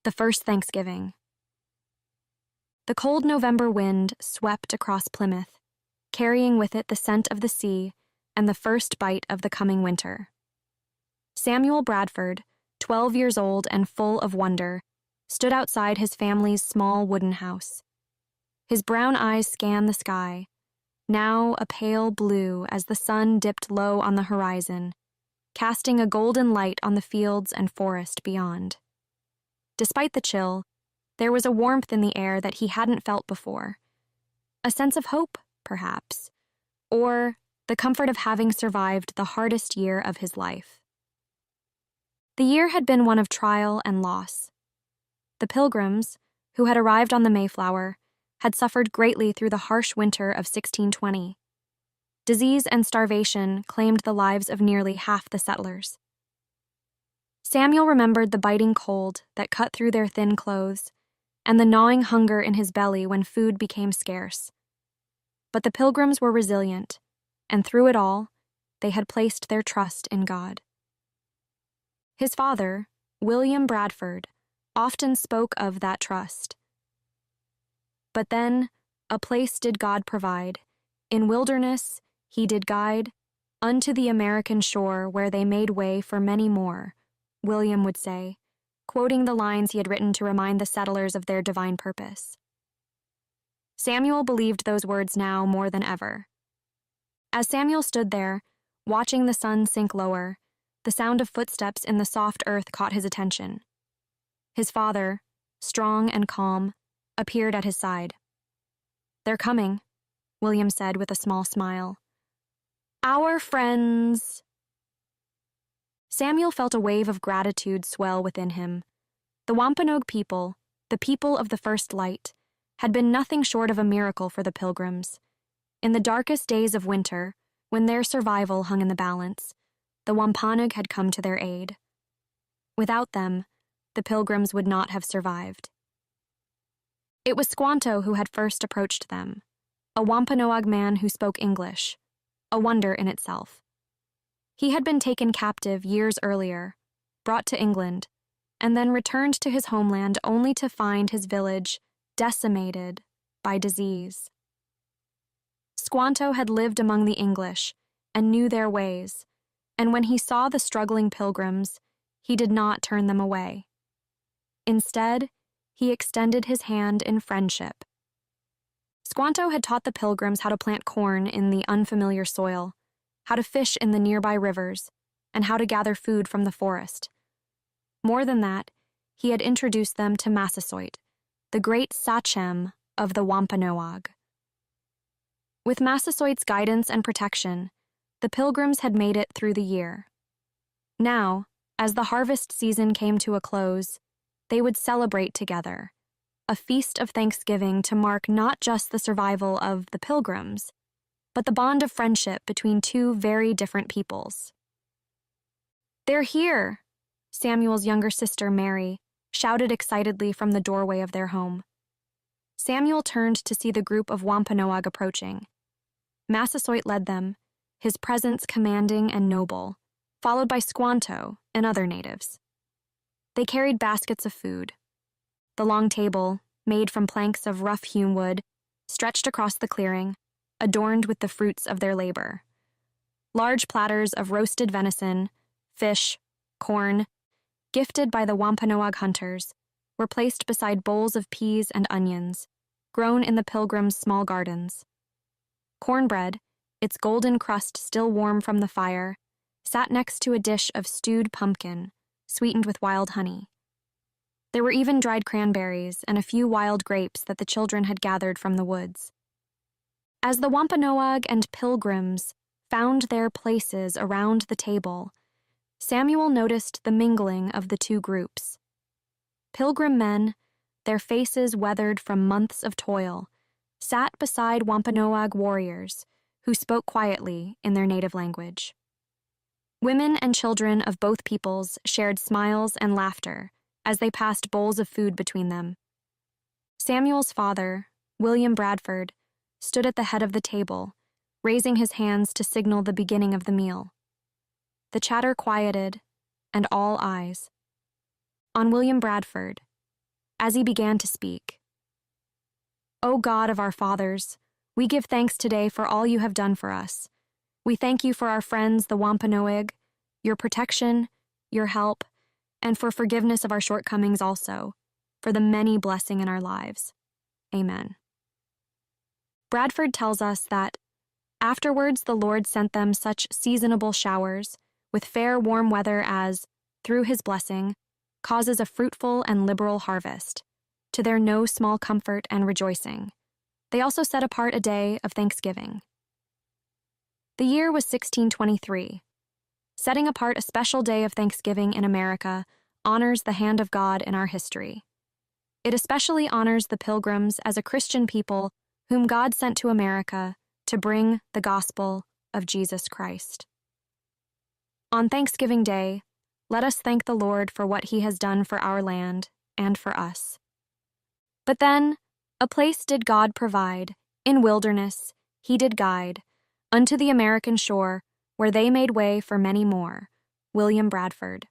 The first Thanksgiving. The cold November wind swept across Plymouth, carrying with it the scent of the sea and the first bite of the coming winter. Samuel Bradford, 12 years old and full of wonder, stood outside his family's small wooden house. His brown eyes scanned the sky, now a pale blue as the sun dipped low on the horizon, casting a golden light on the fields and forest beyond. Despite the chill, there was a warmth in the air that he hadn't felt before. A sense of hope, perhaps, or the comfort of having survived the hardest year of his life. The year had been one of trial and loss. The Pilgrims, who had arrived on the Mayflower, had suffered greatly through the harsh winter of 1620. Disease and starvation claimed the lives of nearly half the settlers. Samuel remembered the biting cold that cut through their thin clothes and the gnawing hunger in his belly when food became scarce. But the Pilgrims were resilient, and through it all, they had placed their trust in God. His father, William Bradford, often spoke of that trust. But then, a place did God provide. In wilderness, he did guide, unto the American shore where they made way for many more, William would say, quoting the lines he had written to remind the settlers of their divine purpose. Samuel believed those words now more than ever. As Samuel stood there, watching the sun sink lower, the sound of footsteps in the soft earth caught his attention. His father, strong and calm, appeared at his side. "They're coming," William said with a small smile. "Our friends." Samuel felt a wave of gratitude swell within him. The Wampanoag people, the people of the first light, had been nothing short of a miracle for the Pilgrims. In the darkest days of winter, when their survival hung in the balance, the Wampanoag had come to their aid. Without them, the Pilgrims would not have survived. It was Squanto who had first approached them, a Wampanoag man who spoke English, a wonder in itself. He had been taken captive years earlier, brought to England, and then returned to his homeland only to find his village decimated by disease. Squanto had lived among the English and knew their ways, and when he saw the struggling Pilgrims, he did not turn them away. Instead, he extended his hand in friendship. Squanto had taught the Pilgrims how to plant corn in the unfamiliar soil, how to fish in the nearby rivers, and how to gather food from the forest. More than that, he had introduced them to Massasoit, the great Sachem of the Wampanoag. With Massasoit's guidance and protection, the Pilgrims had made it through the year. Now, as the harvest season came to a close, they would celebrate together, a feast of Thanksgiving to mark not just the survival of the Pilgrims, but the bond of friendship between two very different peoples. "They're here!" Samuel's younger sister, Mary, shouted excitedly from the doorway of their home. Samuel turned to see the group of Wampanoag approaching. Massasoit led them, his presence commanding and noble, followed by Squanto and other natives. They carried baskets of food. The long table, made from planks of rough-hewn wood, stretched across the clearing, adorned with the fruits of their labor. Large platters of roasted venison, fish, corn, gifted by the Wampanoag hunters, were placed beside bowls of peas and onions, grown in the Pilgrims' small gardens. Cornbread, its golden crust still warm from the fire, sat next to a dish of stewed pumpkin, sweetened with wild honey. There were even dried cranberries and a few wild grapes that the children had gathered from the woods. As the Wampanoag and Pilgrims found their places around the table, Samuel noticed the mingling of the two groups. Pilgrim men, their faces weathered from months of toil, sat beside Wampanoag warriors who spoke quietly in their native language. Women and children of both peoples shared smiles and laughter as they passed bowls of food between them. Samuel's father, William Bradford, stood at the head of the table, raising his hands to signal the beginning of the meal. The chatter quieted, and all eyes. On William Bradford, as he began to speak. O God of our fathers, we give thanks today for all you have done for us. We thank you for our friends, the Wampanoag, your protection, your help, and for forgiveness of our shortcomings also, for the many blessing in our lives. Amen. Bradford tells us that afterwards the Lord sent them such seasonable showers, with fair warm weather as, through his blessing, causes a fruitful and liberal harvest, to their no small comfort and rejoicing. They also set apart a day of thanksgiving. The year was 1623. Setting apart a special day of thanksgiving in America honors the hand of God in our history. It especially honors the Pilgrims as a Christian people whom God sent to America to bring the gospel of Jesus Christ. On Thanksgiving Day, let us thank the Lord for what he has done for our land and for us. But then, a place did God provide, in wilderness he did guide, unto the American shore, where they made way for many more. William Bradford.